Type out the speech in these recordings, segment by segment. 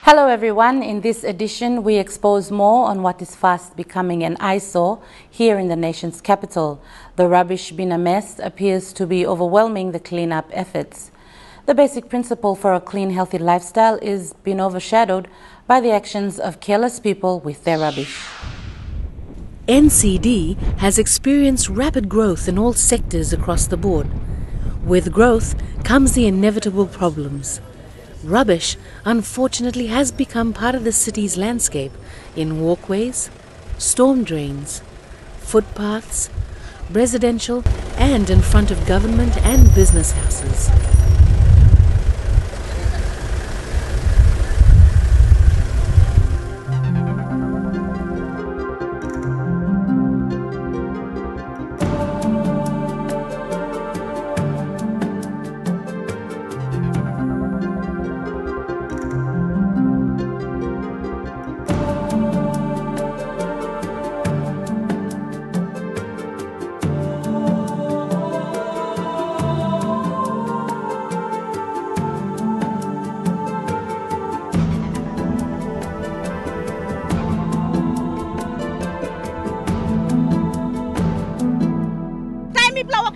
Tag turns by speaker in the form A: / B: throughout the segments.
A: Hello everyone, in this edition we expose more on what is fast becoming an eyesore here in the nation's capital. The rubbish bin a mess appears to be overwhelming the clean-up efforts. The basic principle for a clean, healthy lifestyle is being overshadowed by the actions of careless people with their rubbish.
B: NCD has experienced rapid growth in all sectors across the board. With growth comes the inevitable problems. Rubbish, unfortunately, has become part of the city's landscape in walkways, storm drains, footpaths, residential and in front of government and business houses.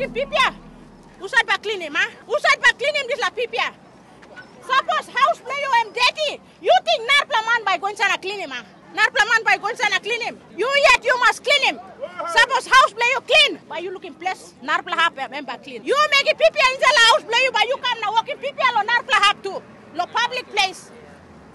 C: Pipia, usad ba clean him, huh? Usad ba clean him this la pipia. Suppose house play you am dirty. You think narpla man by going sana clean him, huh? Narpla man by going sana clean him. You must clean him. Suppose house play you clean, but you looking place narpla hap member clean. You make it pipia in the house play you, but you come now walking pipia lo narpla hap too. Lo public place.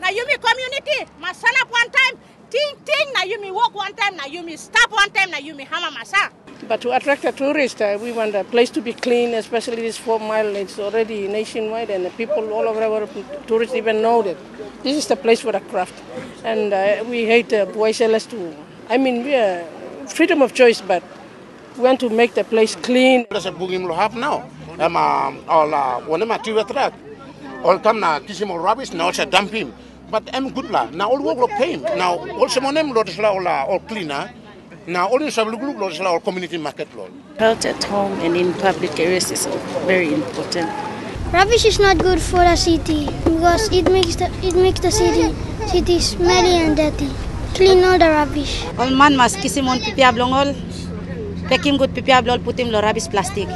C: Now you me community, must stand up one time. Ting, now you me walk one time, now you me stop one time, now you me hammer masa.
D: But to attract the tourists, we want the place to be clean, especially this 4 mile. It's already nationwide, and the people all over our tourists even know that this is the place for the craft. And we hate voiceless too. I mean, we are freedom of choice, but we want to make the place clean.
E: There's a boogim lo have now. All one of my track. All come now, kiss him all rubbish, now also dump him. But I'm good la. Now all work lo pay him. Now Olsem Wanem lo all cleaner. Now, all this all community market law.
F: Health at home and in public areas is very important.
G: Rubbish is not good for a city because it makes the city smelly and dirty. Clean all the rubbish.
H: All man must kiss him on pipia blongol. Take him good pipia blol, put him lo rubbish plastic.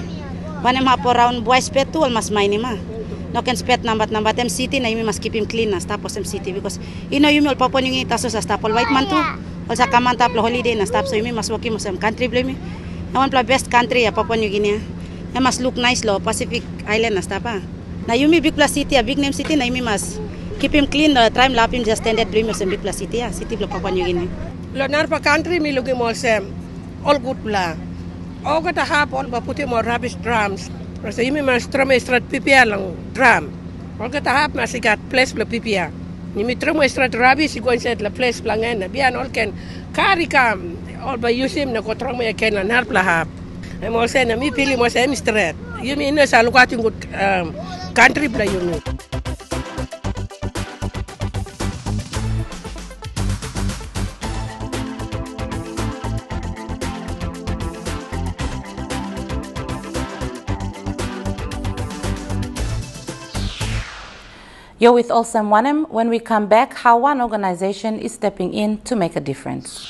H: When him hap around boys pet too, all must mine him. No can spet number them city na you must keep him clean na stop them city because you know you will pop on yung itaso sa stop all white man too. Also kaman tap lo holiday na stop so you must walk mo some country blame. I want best country ya Papua New Guinea. I must look nice lo Pacific Island na stop pa. Na you big plus city a big name city na you must keep him clean try him lap him just standard blame some big plus city city lo Papua New Guinea.
D: Lo narpa country mi lugi mo Olsem all good pla. O kata hap all ba put more rubbish drums. Kasi you must throw me straight pipia lang drum. O kata hap masigat place lo pipia. Ni mitro mo strat rubbish go inside la place plangen na bian all can carry kam all by use him na ko tro mo ken na narpla hap e mo se na mi pili mo se mi strat you mean na sa lugar tingut country play you know.
A: You're with Olsem Wanem. When we come back, how one organization is stepping in to make a difference.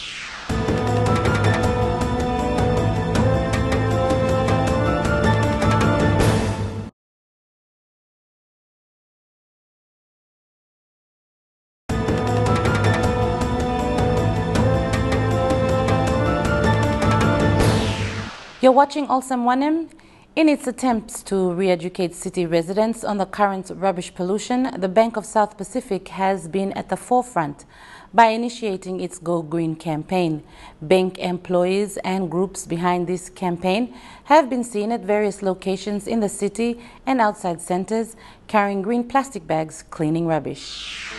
A: You're watching Olsem Wanem. In its attempts to re-educate city residents on the current rubbish pollution, the Bank of South Pacific has been at the forefront by initiating its Go Green campaign. Bank employees and groups behind this campaign have been seen at various locations in the city and outside centers carrying green plastic bags cleaning rubbish.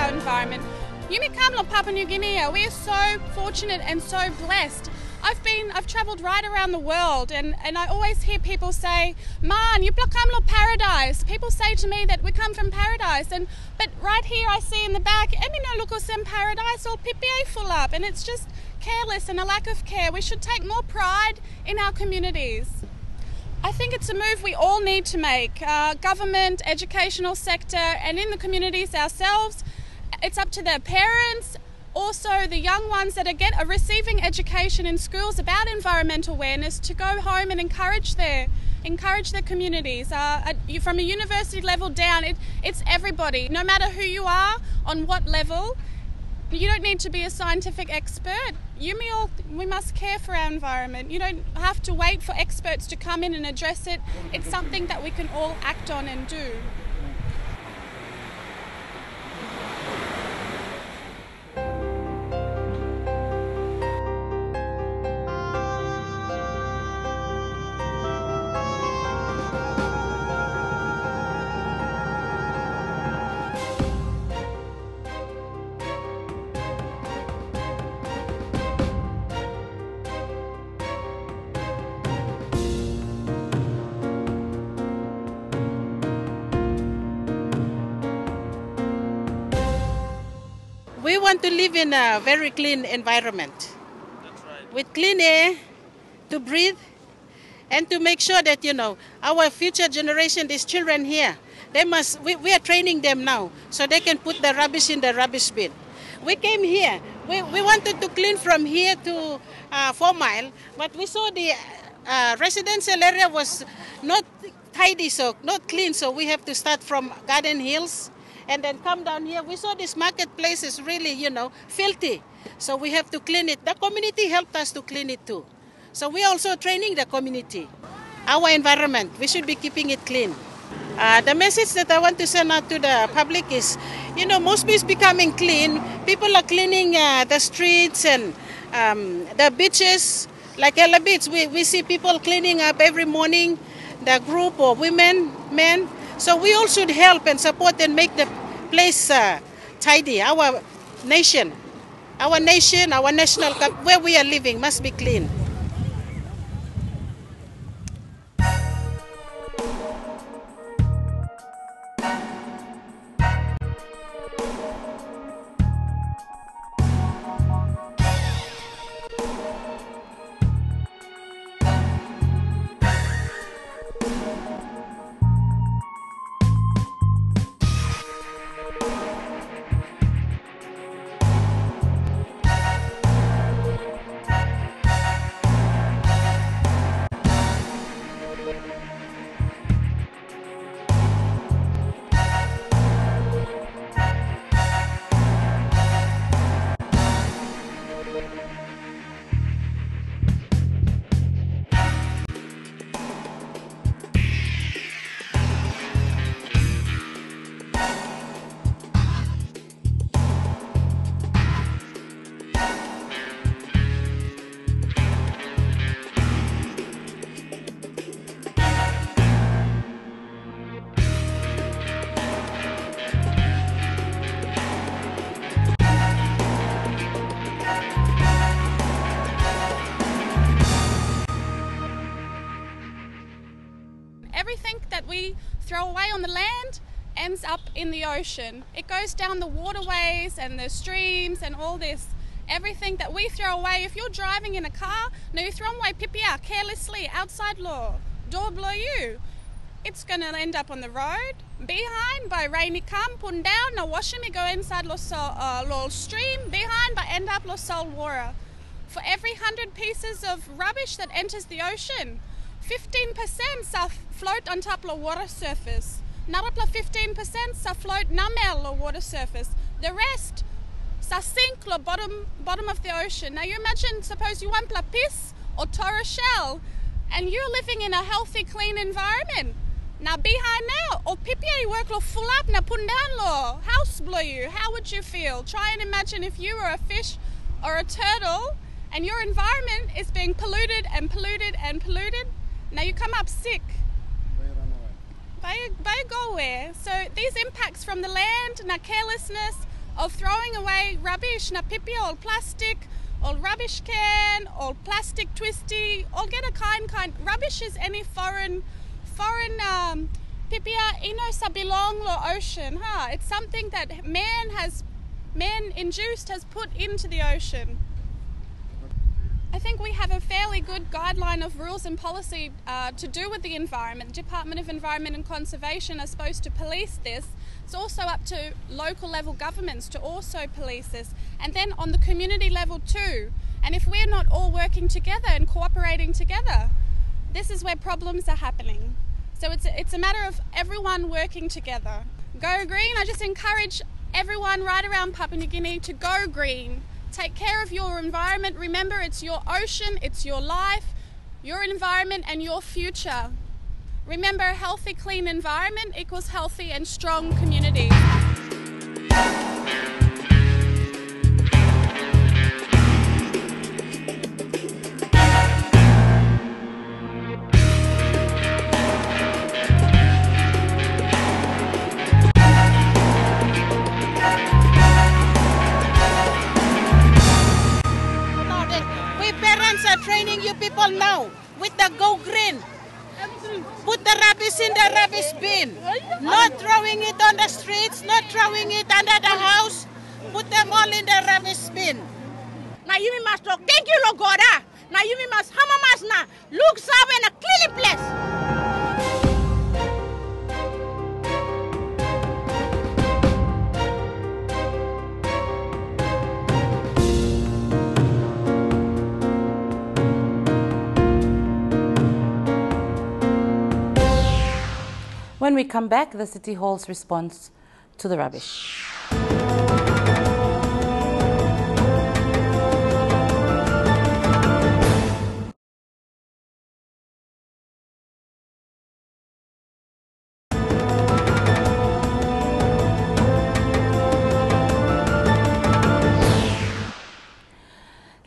I: Environment. Papua New Guinea, we are so fortunate and so blessed. I've travelled right around the world, and I always hear people say, "Man, you come lo paradise." People say to me that we come from paradise, but right here I see in the back, "Emi no look Olsem paradise or PPA full up," and it's just careless and a lack of care. We should take more pride in our communities. I think it's a move we all need to make. Government, educational sector, and in the communities ourselves. It's up to their parents. Also, the young ones that are receiving education in schools about environmental awareness to go home and encourage their communities. From a university level down, it's everybody. No matter who you are, on what level, you don't need to be a scientific expert. We must care for our environment. You don't have to wait for experts to come in and address it. It's something that we can all act on and do.
D: We want to live in a very clean environment. That's right. With clean air to breathe and to make sure that, our future generation, these children here, we are training them now so they can put the rubbish in the rubbish bin. We came here, we wanted to clean from here to 4 Mile, but we saw the residential area was not tidy, so not clean, so we have to start from Garden Hills and then come down here. We saw this marketplace is really, filthy. So we have to clean it. The community helped us to clean it too. So we are also training the community. Our environment, we should be keeping it clean. The message that I want to send out to the public is, Mosby is becoming clean. People are cleaning the streets and the beaches. Like Ella Beach, we see people cleaning up every morning, the group or women, men. So we all should help and support and make the place tidy. Our nation, our national, where we are living must be clean.
I: Everything that we throw away on the land ends up in the ocean. It goes down the waterways and the streams and all this. Everything that we throw away, if you're driving in a car, no, you throw away pipia carelessly outside law, door below you. It's going to end up on the road, behind by rainy come, put down, no washing me go inside lo stream, behind by end up lo salt water. For every 100 pieces of rubbish that enters the ocean, 15% float on top of the water surface. Another 15% float namel the water surface. The rest sink the bottom of the ocean. Now you imagine, suppose you want piss or Torah shell, and you're living in a healthy, clean environment. Now behind now, or pipia work lo full up na put down lo house blow you. How would you feel? Try and imagine if you were a fish or a turtle, and your environment is being polluted and polluted and polluted. Now you come up sick. By go where? So these impacts from the land, na carelessness of throwing away rubbish, na pipi or plastic, all rubbish can, all plastic twisty, all get a kind. Rubbish is any foreign pipia ino sa bilong lo ocean, huh? It's something that man induced has put into the ocean. I think we have a fairly good guideline of rules and policy to do with the environment. The Department of Environment and Conservation are supposed to police this. It's also up to local level governments to also police this, and then on the community level too. And if we're not all working together and cooperating together, this is where problems are happening. So it's a matter of everyone working together. Go green. I just encourage everyone right around Papua New Guinea to go green. Take care of your environment. Remember, it's your ocean, it's your life, your environment and your future. Remember, a healthy, clean environment equals healthy and strong communities.
C: Training you people now with the go green. Put the rubbish in the rubbish bin. Not throwing it on the streets, not throwing it under the house. Put them all in the rubbish bin. Now you must talk. Thank you, Logoda. Now you must hamamas na. Look sabe in a clean place.
A: When we come back, the City Hall's response to the rubbish.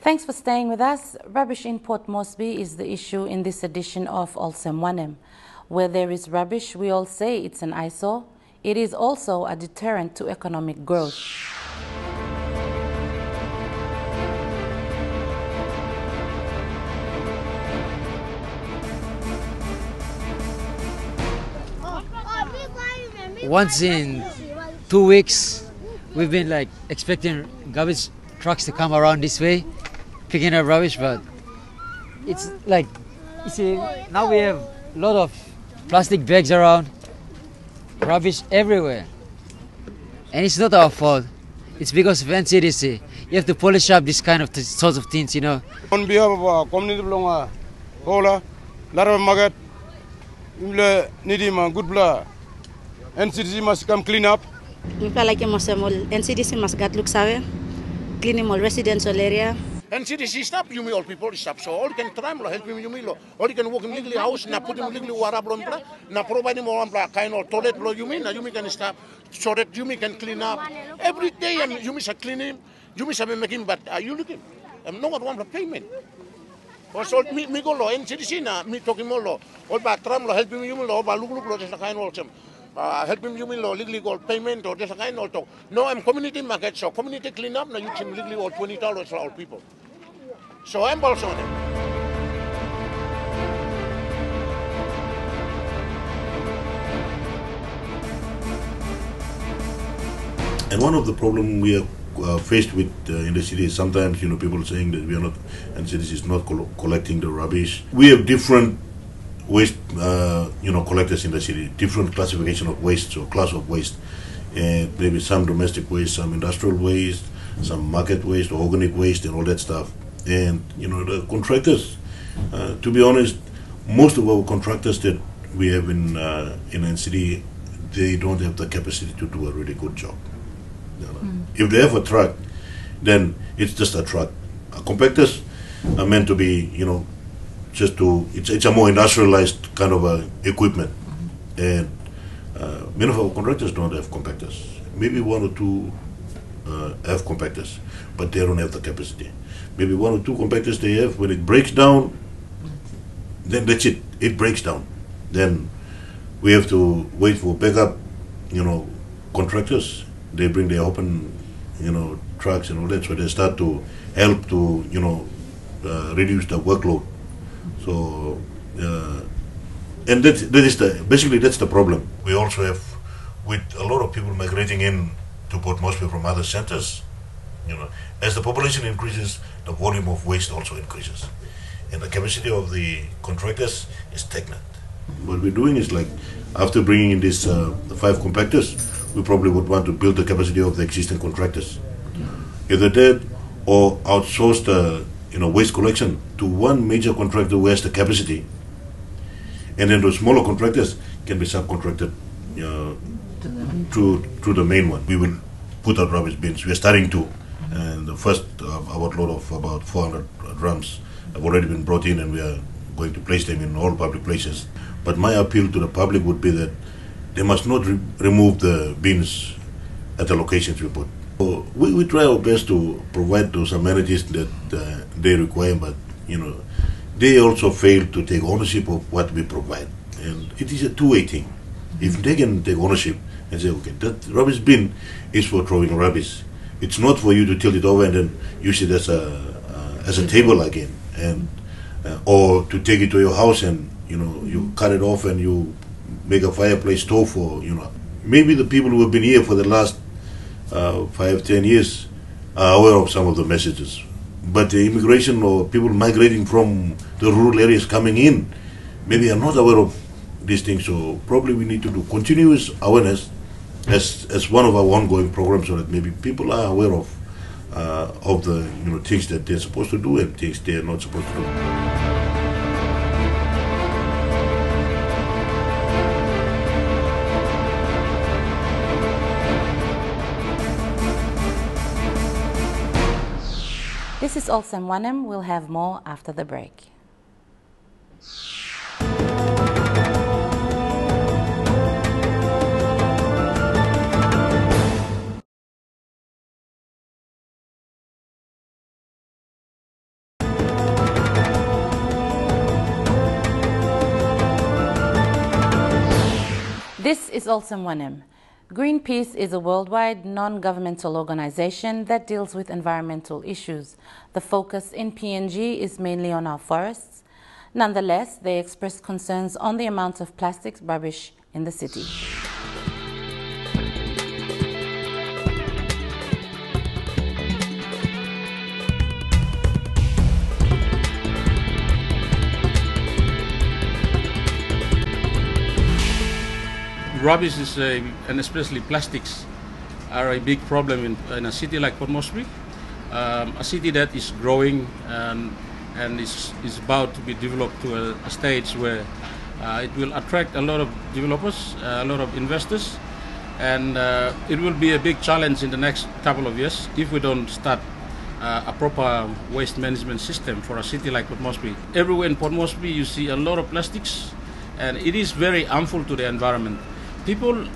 A: Thanks for staying with us. Rubbish in Port Moresby is the issue in this edition of Olsem Wanem. Where there is rubbish, we all say it's an eyesore. It is also a deterrent to economic growth.
J: Once in 2 weeks, we've been like expecting garbage trucks to come around this way, picking up rubbish, but it's like, you see, now we have a lot of plastic bags around, rubbish everywhere. And it's not our fault. It's because of NCDC. You have to polish up this kind of sorts of things, you know.
K: On behalf of our community, Hola, Lara Magat, Nidima, good blah. NCDC must come clean up.
H: NCDC must get look sabe, clean all residential area.
E: NCDC stop you me all people stop so all can try help him you me lo all can work in legally house na put him legally warablo na provide him one kind of toilet lo you mean you can stop so that you can clean up every day and you miss a clean him you miss a making but you looking no one want the payment so me go lo NCDC na me talking more lo all ba tram lo help him you me lo ba look lo just kind of help him you mean lo legally gold payment or just kind of no I'm community market so community clean up now you can legally all $20 for all people. So I'm also on it.
L: And one of the problems we are faced with in the city is sometimes, people saying that we are not, and cities is not collecting the rubbish. We have different waste, collectors in the city, different classification of waste or class of waste. And maybe some domestic waste, some industrial waste, some market waste, organic waste, and all that stuff. And the contractors, to be honest, most of our contractors that we have in NCD, they don't have the capacity to do a really good job. If they have a truck, then it's just a truck. Compactors are meant to be, it's a more industrialized kind of equipment. And many of our contractors don't have compactors. Maybe one or two have compactors, but they don't have the capacity. Maybe one or two compactors they have, when it breaks down, then that's it. It breaks down. Then we have to wait for backup, contractors. They bring their open, trucks and all that, so they start to help to, reduce the workload. So, and that is basically that's the problem. We also have, with a lot of people migrating in to Port Moresby from other centers, as the population increases, the volume of waste also increases. And the capacity of the contractors is stagnant. What we're doing is, like, after bringing in these 5 compactors, we probably would want to build the capacity of the existing contractors. Either that or outsource the waste collection to one major contractor who has the capacity. And then the smaller contractors can be subcontracted through the main one. We will put out rubbish bins. We are starting to. And the first outload of about 400 drums have already been brought in, and we are going to place them in all public places. But my appeal to the public would be that they must not remove the bins at the locations we put. So we try our best to provide those amenities that they require, but they also fail to take ownership of what we provide. And it is a two-way thing. If they can take ownership and say, okay, that rubbish bin is for throwing rubbish. It's not for you to tilt it over and then use it as a table again, and or to take it to your house and you cut it off and you make a fireplace stove for Maybe the people who have been here for the last 5-10 years are aware of some of the messages, but the immigration or people migrating from the rural areas coming in maybe are not aware of these things. So probably we need to do continuous awareness as one of our ongoing programs, so that maybe people are aware of the things that they're supposed to do and things they're not supposed to do.
A: This is Olsem Wanem. We'll have more after the break. This is Olsem Wanem. Greenpeace is a worldwide non-governmental organization that deals with environmental issues. The focus in PNG is mainly on our forests. Nonetheless, they express concerns on the amount of plastic rubbish in the city.
M: Rubbish is and especially plastics are a big problem in a city like Port Moresby, a city that is growing and is about to be developed to a stage where it will attract a lot of developers, a lot of investors, and it will be a big challenge in the next couple of years if we don't start a proper waste management system for a city like Port Moresby. Everywhere in Port Moresby you see a lot of plastics, and it is very harmful to the environment. People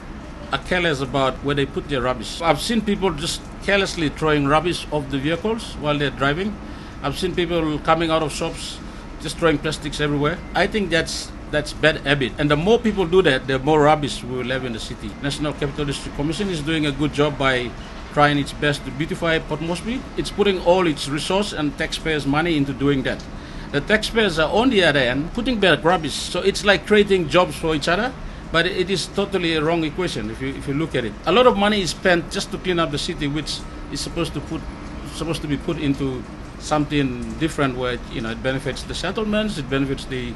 M: are careless about where they put their rubbish. I've seen people just carelessly throwing rubbish off the vehicles while they're driving. I've seen people coming out of shops just throwing plastics everywhere. I think that's bad habit. And the more people do that, the more rubbish we will have in the city. National Capital District Commission is doing a good job by trying its best to beautify Port Moresby. It's putting all its resource and taxpayers' money into doing that. The taxpayers are on the other end putting back rubbish. So it's like creating jobs for each other. But it is totally a wrong equation if you look at it. A lot of money is spent just to clean up the city, which is supposed to be put into something different, where it benefits the settlements, it benefits the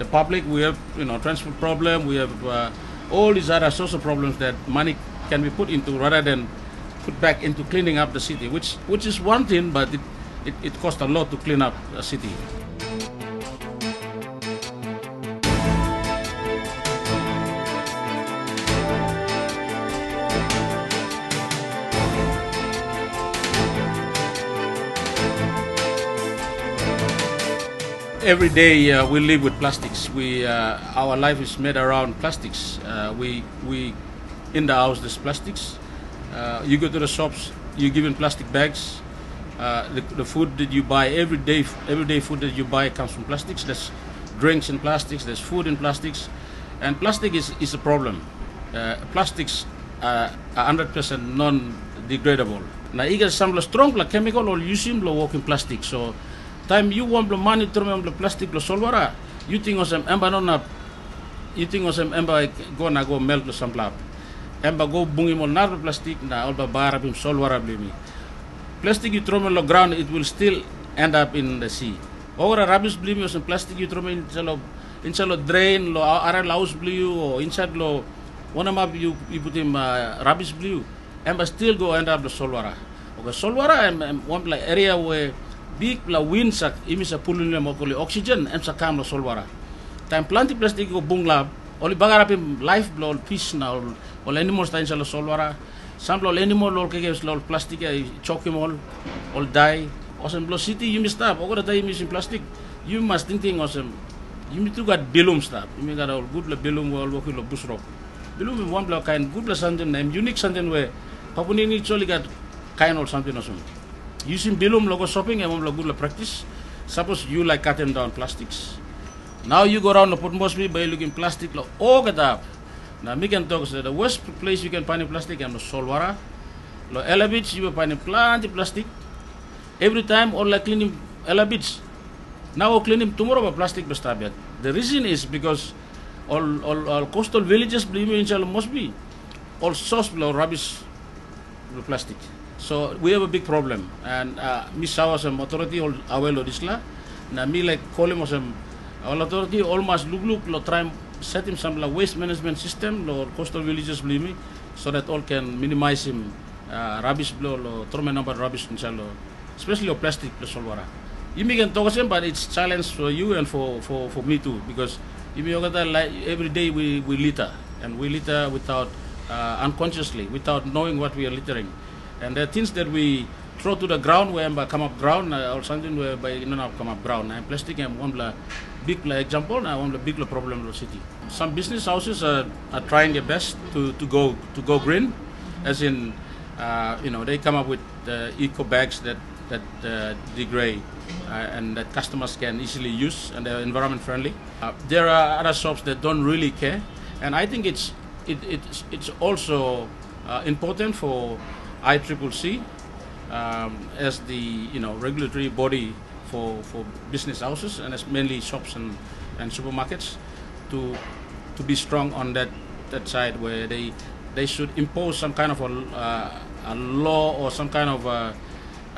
M: public. We have transport problem, we have all these other social problems that money can be put into rather than put back into cleaning up the city, which is one thing, but it costs a lot to clean up a city. Every day we live with plastics. Our life is made around plastics. We in the house there's plastics. You go to the shops, you're given plastic bags. The food that you buy everyday food that you buy comes from plastics. There's drinks in plastics. There's food in plastics, and plastic is a problem. Plastics are 100% biodegradable. Now, iga some strong chemical or using working plastic. So, time you want the money to the plastic lo solvara, you think of some ember no you think of some ember go melt some lab. Ember go bungi mo nar plastic na alba bara bim solvara blimi. Plastic you throw on the ground, it will still end up in the sea. Or a rubbish blimi or some plastic you throw inside lo drain lo ara laus blue or inside lo one of you put him rubbish blue. Ember still go end up the solvara. Okay, solvara one like area where big la wind sak imisa pulun mo oxygen em sakam lo solvara. Time planti plastic go bung lab oli bagarapim life blow fish na all animals ta inside lo solvara. Some lo animal lo keke lo plastic choke all die. Awesome blow city you must stop. Ogo da missing plastic. You must think awesome. You need to got belum stop. You may got all good la belum wall work lo busrock. Belum one block kind good la something name unique something where Papuni ni actually got kind or something or something. Using belum logo shopping and one good practice. Suppose you like cutting down plastics. Now you go around the Port Moresby by looking plastic lo all get up. Now me can talk the worst place you can find plastic and the Solwara. Lo Ella Beach you will find plenty plastic. Every time all like cleaning Ella Beach. Now cleaning tomorrow about plastic bestabet. The reason is because all coastal villages believe me in Mosby. All source below rubbish plastic. So we have a big problem, and Miss some authority all awelo disla. Na me like call him some all authority almost look lo try set him some waste management system lo coastal villages believe me, so that all can minimize him rubbish blow lo throw number rubbish inshallah, especially of plastic lo solwara. You can talk him, but it's challenge for you and for me too, because every day we litter, and we litter without unconsciously, without knowing what we are littering. And there are things that we throw to the ground where come up ground or something where by come up ground. And plastic and one big example, and one big problem in the city. Some business houses are trying their best to go green, as in they come up with eco bags that degrade and that customers can easily use, and they're environment friendly. There are other shops that don't really care, and I think it's also important for ICCC as the regulatory body for business houses, and as mainly shops and supermarkets to be strong on that side, where they should impose some kind of a law or some kind of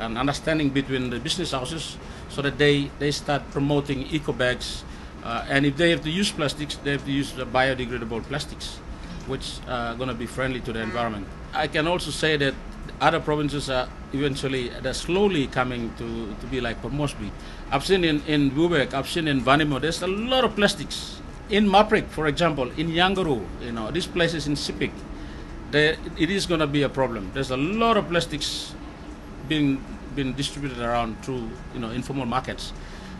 M: an understanding between the business houses, so that they start promoting eco bags, and if they have to use plastics, they have to use the biodegradable plastics, which are going to be friendly to the environment. I can also say that other provinces are they're slowly coming to be like Port Moresby. I've seen in Wubek, I've seen in Vanimo, there's a lot of plastics. In Maprik, for example, in Yangaru, these places in Sipik, it is going to be a problem. There's a lot of plastics being distributed around through informal markets.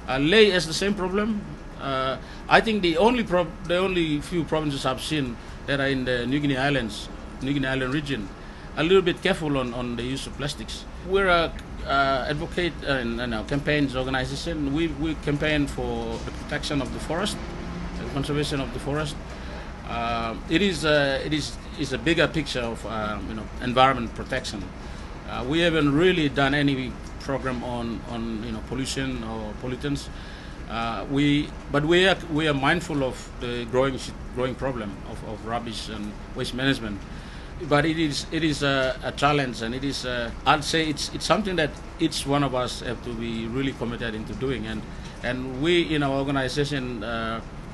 M: Leh has the same problem. I think the only few provinces I've seen that are in the New Guinea Island region, a little bit careful on the use of plastics. We're a advocate and campaigns organization. We campaign for the protection of the forest, the conservation of the forest. It is a bigger picture of environment protection. We haven't really done any program on pollution or pollutants. But we are mindful of the growing problem of rubbish and waste management. But it is a challenge, and it is I'd say it's something that each one of us have to be really committed into doing, and we in our organization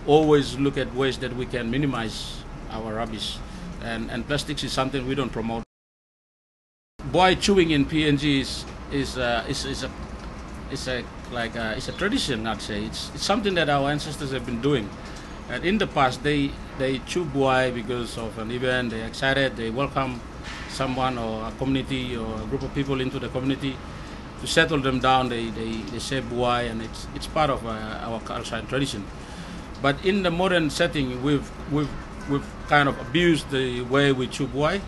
M: always look at ways that we can minimize our rubbish, and plastics is something we don't promote. Boy chewing in PNG is a tradition, I'd say. It's something that our ancestors have been doing. And in the past, they chew buai because of an event. They're excited. They welcome someone or a community or a group of people into the community to settle them down. They say buai, and it's part of our culture and tradition. But in the modern setting, we've kind of abused the way we chew buai.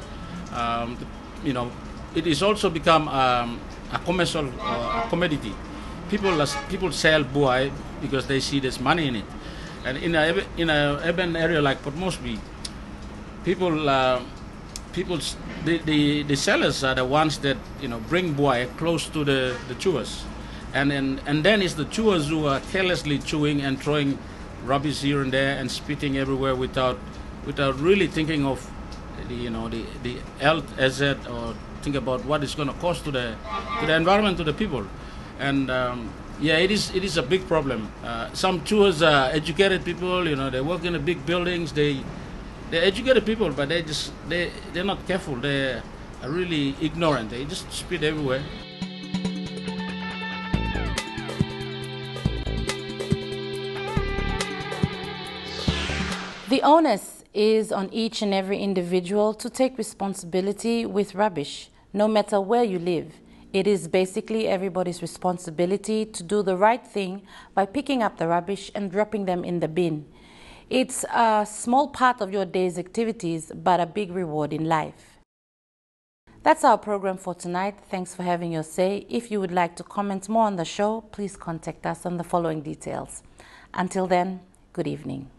M: It is also become a commercial commodity. People sell buai because they see there's money in it. And in an urban area like Port Moresby, people the sellers are the ones that bring buy close to the chewers, and then it's the chewers who are carelessly chewing and throwing rubbish here and there and spitting everywhere without really thinking of the health hazard or think about what it's going to cost to the environment, to the people. And yeah, it is a big problem. Some chewers are educated people, they work in the big buildings, they're educated people, but they're not careful, they are really ignorant, they just spit everywhere.
A: The onus is on each and every individual to take responsibility with rubbish, no matter where you live. It is basically everybody's responsibility to do the right thing by picking up the rubbish and dropping them in the bin. It's a small part of your day's activities, but a big reward in life. That's our program for tonight. Thanks for having your say. If you would like to comment more on the show, please contact us on the following details. Until then, good evening.